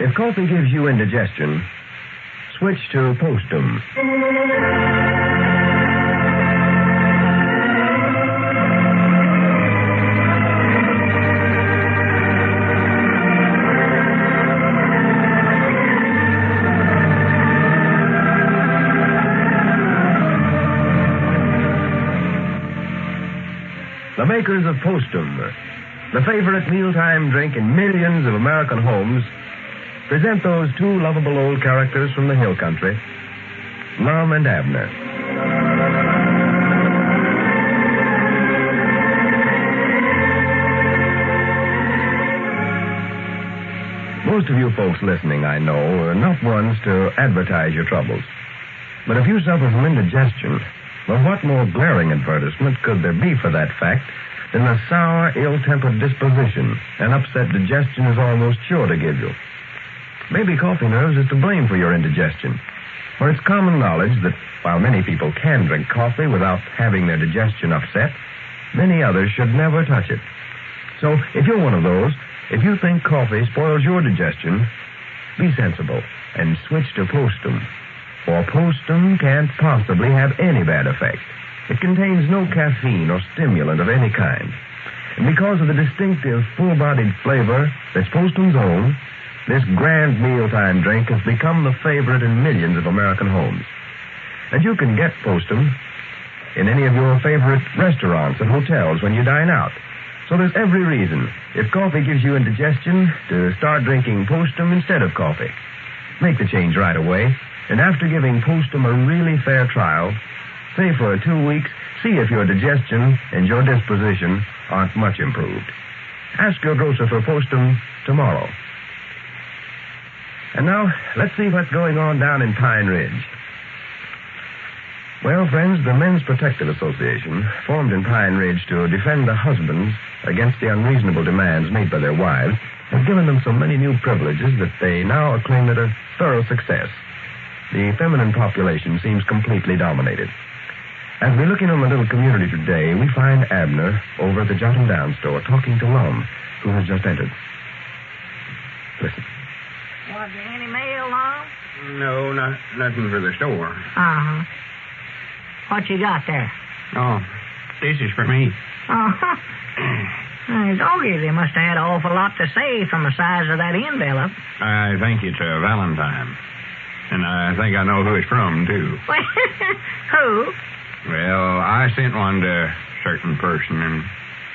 If coffee gives you indigestion, switch to Postum. The makers of Postum, the favorite mealtime drink in millions of American homes, present those two lovable old characters from the hill country, Lum and Abner. Most of you folks listening, I know, are not ones to advertise your troubles. But if you suffer from indigestion, well, what more glaring advertisement could there be for that fact than the sour, ill-tempered disposition an upset digestion is almost sure to give you? Maybe coffee nerves is to blame for your indigestion. For it's common knowledge that while many people can drink coffee without having their digestion upset, many others should never touch it. So if you're one of those, if you think coffee spoils your digestion, be sensible and switch to Postum. For Postum can't possibly have any bad effect. It contains no caffeine or stimulant of any kind. And because of the distinctive, full-bodied flavor that's Postum's own, this grand mealtime drink has become the favorite in millions of American homes. And you can get Postum in any of your favorite restaurants and hotels when you dine out. So there's every reason, if coffee gives you indigestion, to start drinking Postum instead of coffee. Make the change right away, and after giving Postum a really fair trial, say for 2 weeks, see if your digestion and your disposition aren't much improved. Ask your grocer for Postum tomorrow. And now, let's see what's going on down in Pine Ridge. Well, friends, the Men's Protective Association, formed in Pine Ridge to defend the husbands against the unreasonable demands made by their wives, has given them so many new privileges that they now acclaim it a thorough success. The feminine population seems completely dominated. As we look in on the little community today, we find Abner over at the Jot'em Down store talking to Lum, who has just entered. Listen. Was there any mail, Lum? No, nothing for the store. Uh-huh. What you got there? Oh, this is for me. Uh-huh. Doggy, they must have had an awful lot to say from the size of that envelope. I think it's a Valentine. And I think I know who it's from, too. Who? Well, I sent one to a certain person, and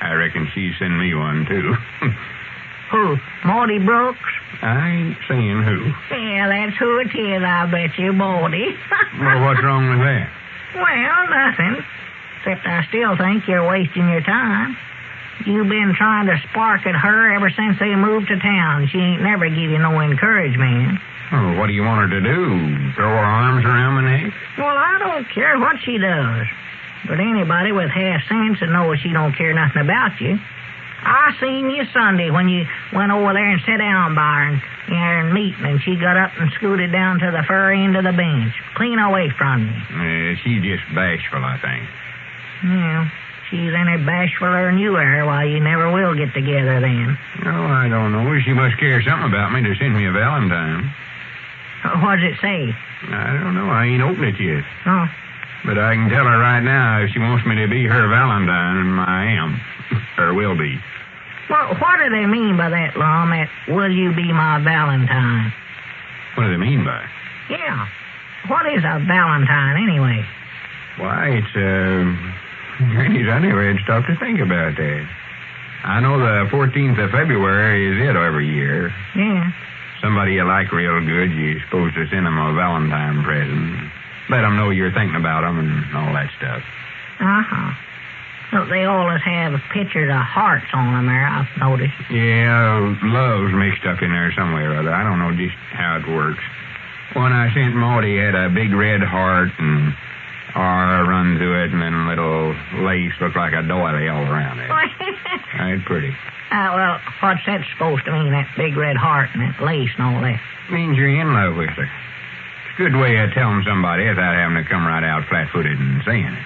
I reckon she sent me one, too. Who? Maudie Brooks? I ain't saying who. Yeah, that's who it is, I bet you, Maudie. Well, what's wrong with that? Well, nothing. Except I still think you're wasting your time. You've been trying to spark at her ever since they moved to town. She ain't never give you no encouragement. Oh, what do you want her to do? Throw her arms around my neck? Well, I don't care what she does. But anybody with half sense would know she don't care nothing about you. I seen you Sunday when you went over there and sat down by her and meeting, and she got up and scooted down to the fur end of the bench, clean away from you. She's just bashful, I think. Yeah, she's any bashfuler than you are. Why, you never will get together then. Oh, I don't know. She must care something about me to send me a Valentine. What does it say? I don't know. I ain't opened it yet. Oh. But I can tell her right now if she wants me to be her Valentine, I am. Or will be. Well, what do they mean by that, Lum? That will you be my Valentine? What do they mean by it? Yeah. What is a Valentine, anyway? Why, it's, Granny's, I never had stopped to think about that. I know the 14th of February is it every year. Yeah. Somebody you like real good, you're supposed to send them a Valentine present. Let them know you're thinking about them and all that stuff. Uh-huh. Well, they always have pictures of hearts on them there, I've noticed. Yeah, love's mixed up in there somewhere or other. I don't know just how it works. One I sent Maudie had a big red heart and R run through it, and then a little lace looked like a doily all around it. Right, pretty. Well, what's that supposed to mean, that big red heart and that lace and all that? Means you're in love with her. It's a good way of telling somebody without having to come right out flat-footed and saying it.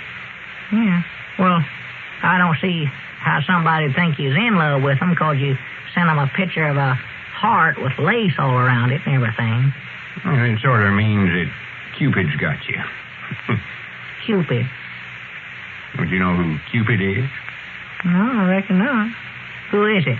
Yeah. Well, I don't see how somebody'd think you's in love with them because you sent them a picture of a heart with lace all around it and everything. Well, it sort of means that Cupid's got you. Cupid. Would you know who Cupid is? No, I reckon not. Who is it?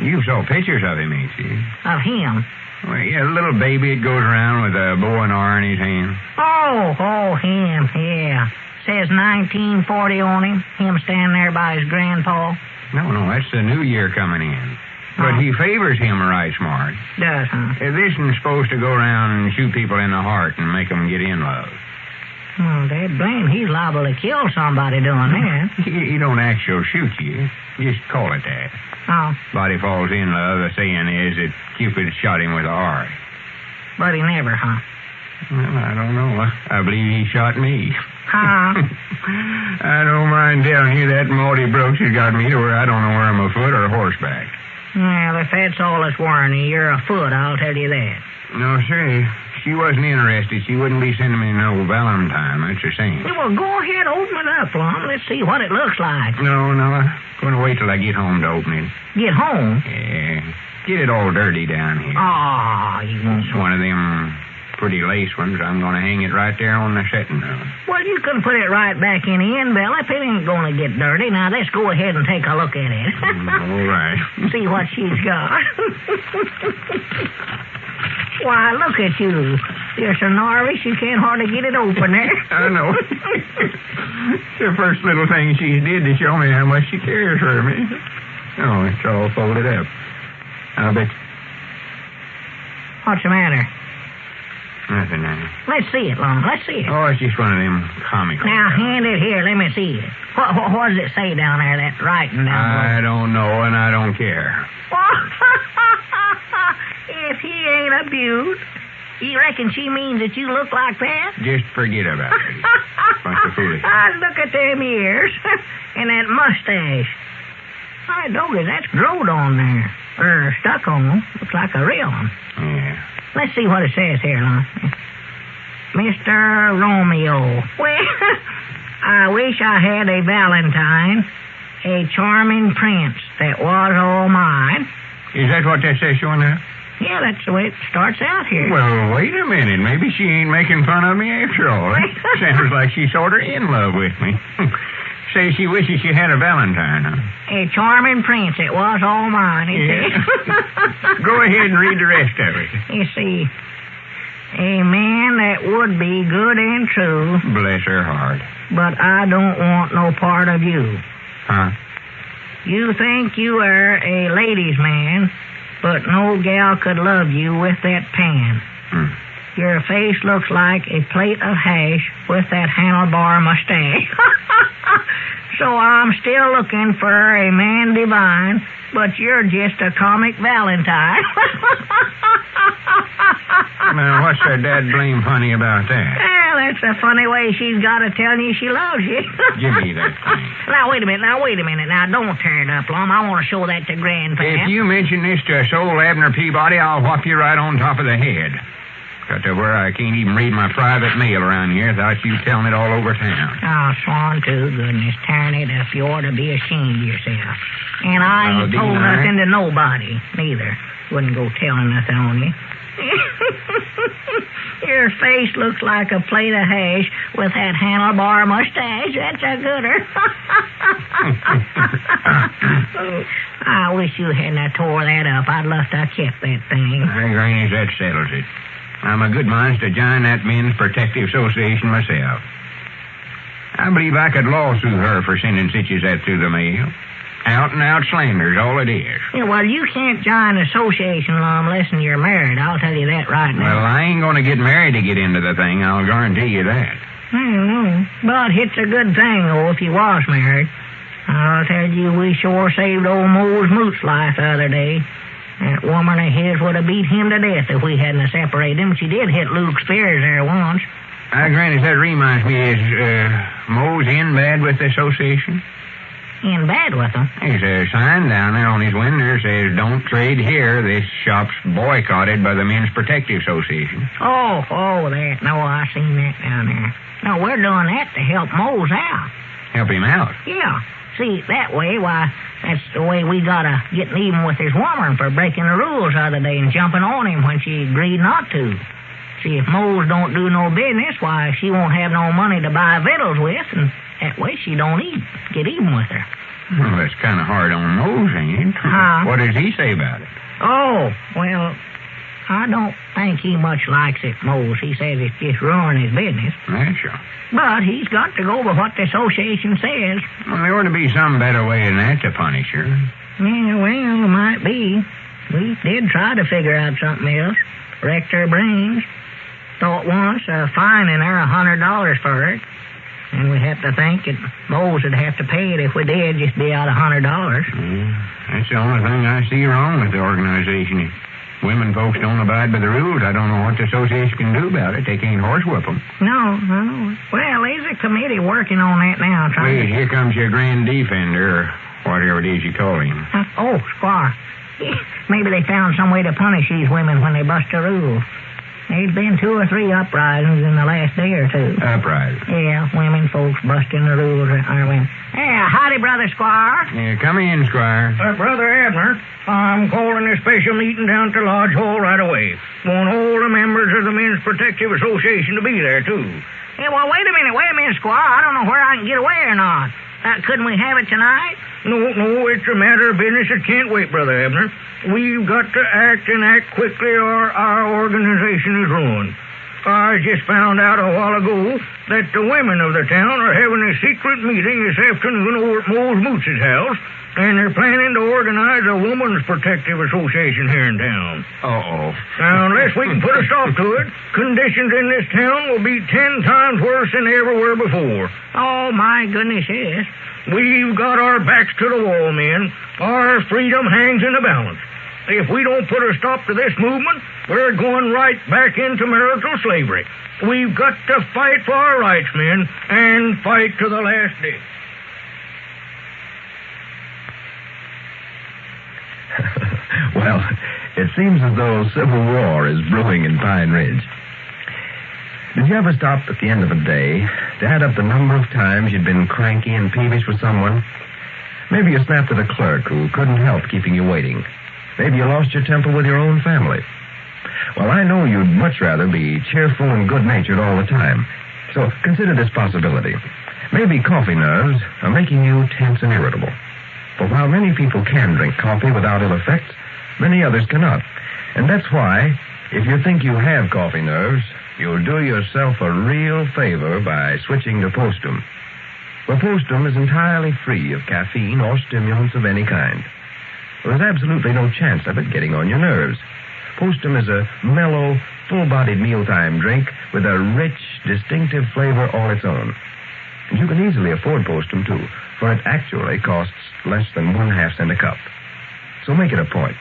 You saw pictures of him, ain't you? Of him? Well, yeah, a little baby that goes around with a bow and arrow in his hand. Oh, him, yeah. Says 1940 on him. Him standing there by his grandpa. No, that's the new year coming in. But he favors him right smart. Does, huh? This one's supposed to go around and shoot people in the heart and make them get in love. Well, Dad blame, he's liable to kill somebody doing that. He don't actually shoot you. Just call it that. Oh. Body falls in love, the saying is that Cupid shot him with a heart. But he never, huh? Well, I don't know. I believe he shot me. Huh? I don't mind telling you that Maudie Brooks has got me to where I don't know where I'm afoot or horseback. Well, if that's all that's worrying you, you're afoot, I'll tell you that. No, sir. She wasn't interested. She wouldn't be sending me no Valentine. That's the same. Well, go ahead, open it up, Lum. Let's see what it looks like. No, I'm going to wait till I get home to open it. Get home? Yeah. Get it all dirty down here. Oh, you won't. It's one of them pretty lace ones. I'm going to hang it right there on the setting room. Well, you can put it right back in the envelope. It ain't going to get dirty. Now, let's go ahead and take a look at it. All right. See what she's got. Why, look at you. You're so Norris, you can't hardly get it open there. I know. It's the first little thing she did to show me how much she cares for me. Oh, it's all folded up. I'll bet. What's the matter? Nothing. Let's see it, Lum. Let's see it. Oh, it's just one of them comical. Now, hand it here. Let me see it. What does it say down there, that writing down I don't know, and I don't care. If he ain't a beaut, you reckon she means that you look like that? Just forget about it. Bunch of foolish. Look at them ears and that mustache. My doggy, that's growed on there. Or stuck on. Looks like a real one. Yeah. Let's see what it says here, Lum. Mr. Romeo. Well, I wish I had a Valentine, a charming prince that was all mine. Is that what that says, Sean? Yeah, that's the way it starts out here. Well, wait a minute. Maybe she ain't making fun of me after all. Sounds like she's sort of in love with me. Say she wishes she had a Valentine, huh? A charming prince. It was all mine, you see. Go ahead and read the rest of it. You see, a man that would be good and true. Bless her heart. But I don't want no part of you. Huh? You think you are a ladies' man, but no gal could love you with that pan. Your face looks like a plate of hash with that handlebar mustache. So I'm still looking for a man divine, but you're just a comic Valentine. Now, what's that dad blame funny about that? Well, that's a funny way she's got to tell you she loves you. Give me that thing. Now, wait a minute. Now, don't tear it up, Lum. I want to show that to Grandpa. If you mention this to old Abner Peabody, I'll whop you right on top of the head. Got to where I can't even read my private mail around here without you telling it all over town. Oh, swan to goodness, tearing it up. You ought to be ashamed of yourself. And I ain't told nothing to nobody, neither. Wouldn't go telling nothing on you. Your face looks like a plate of hash with that handlebar mustache. That's a gooder. I wish you hadn't tore that up. I'd love to have kept that thing. Hey, Granny, that settles it. I'm a good mind to join that Men's Protective Association myself. I believe I could lawsuit her for sending such as that through the mail. Out-and-out slander's all it is. Yeah, well, you can't join an association, Lum, unless you're married. I'll tell you that right now. Well, I ain't going to get married to get into the thing. I'll guarantee you that. I don't know. But it's a good thing, though, if you was married. I'll tell you, we sure saved old Moe's Moot's life the other day. That woman of his would have beat him to death if we hadn't separated him. She did hit Luke Spears there once. Granny, that reminds me, is Moe's in bad with the association? In bad with them? There's a sign down there on his window that says, "Don't trade here. This shop's boycotted by the Men's Protective Association." Oh, that. No, I seen that down there. No, we're doing that to help Mose out. Help him out? Yeah. see it that way, why, that's the way we got to get even with this woman for breaking the rules the other day and jumping on him when she agreed not to. See, if Mose don't do no business, why, she won't have no money to buy victuals with, and that way she don't get even with her. Well, that's kind of hard on Mose, ain't it? What does he say about it? Oh, well, I don't think he much likes it, Mose. He says it's just ruining his business. That's sure. But he's got to go by what the association says. Well, there ought to be some better way than that to punish her. Yeah, well, it might be. We did try to figure out something else. Wrecked her brains. Thought once of fining her $100 for it. And we have to think that Mose would have to pay it if we did, just be out $100. That's the only thing I see wrong with the organization. If women folks don't abide by the rules, I don't know what the association can do about it. They can't horsewhip them. No. Well, there's a committee working on that now. Wait, here comes your grand defender, or whatever it is you call him. Oh, Squire. Maybe they found some way to punish these women when they bust the rules. There's been 2 or 3 uprisings in the last day or two. Uprisings? Yeah, women folks busting the rules. Yeah, howdy, Brother Squire. Yeah, come in, Squire. Brother Abner, I'm calling a special meeting down at the Lodge Hall right away. Want all the members of the Men's Protective Association to be there, too. Yeah, well, wait a minute, Squire. I don't know where I can get away or not. Couldn't we have it tonight? No, it's a matter of business that can't wait, Brother Abner. We've got to act quickly or our organization is ruined. I just found out a while ago that the women of the town are having a secret meeting this afternoon over at Mose Moose's house, and they're planning to organize a Woman's Protective Association here in town. Uh-oh. Now, unless we can put a stop to it, conditions in this town will be 10 times worse than they ever were before. Oh, my goodness, yes. We've got our backs to the wall, men. Our freedom hangs in the balance. If we don't put a stop to this movement, we're going right back into marital slavery. We've got to fight for our rights, men, and fight to the last day. Well, it seems as though civil war is brewing in Pine Ridge. Did you ever stop at the end of a day to add up the number of times you'd been cranky and peevish with someone? Maybe you snapped at a clerk who couldn't help keeping you waiting. Maybe you lost your temper with your own family. Well, I know you'd much rather be cheerful and good-natured all the time. So consider this possibility. Maybe coffee nerves are making you tense and irritable. But while many people can drink coffee without ill effects, many others cannot. And that's why, if you think you have coffee nerves, you'll do yourself a real favor by switching to Postum. For Postum is entirely free of caffeine or stimulants of any kind. There's absolutely no chance of it getting on your nerves. Postum is a mellow, full-bodied mealtime drink with a rich, distinctive flavor all its own. And you can easily afford Postum, too, for it actually costs less than 1/2 cent a cup. So make it a point.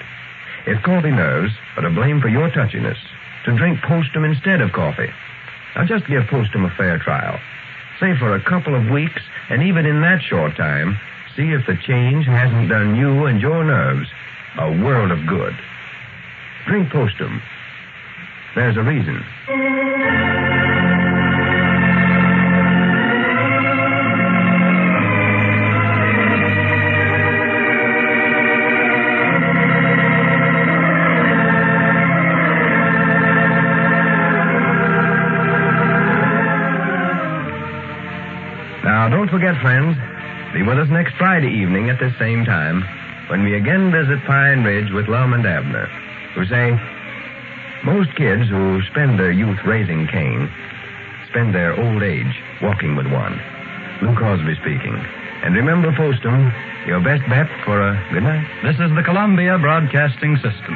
If coffee nerves are to blame for your touchiness, to drink Postum instead of coffee. Now, just give Postum a fair trial. Say for a couple of weeks, and even in that short time, see if the change hasn't done you and your nerves a world of good. Drink Postum. There's a reason. Now, don't forget, friends, be with us next Friday evening at this same time when we again visit Pine Ridge with Lum and Abner, who say, most kids who spend their youth raising Cain spend their old age walking with one. Lou Crosby speaking. And remember, Postum, your best bet for a good night. This is the Columbia Broadcasting System.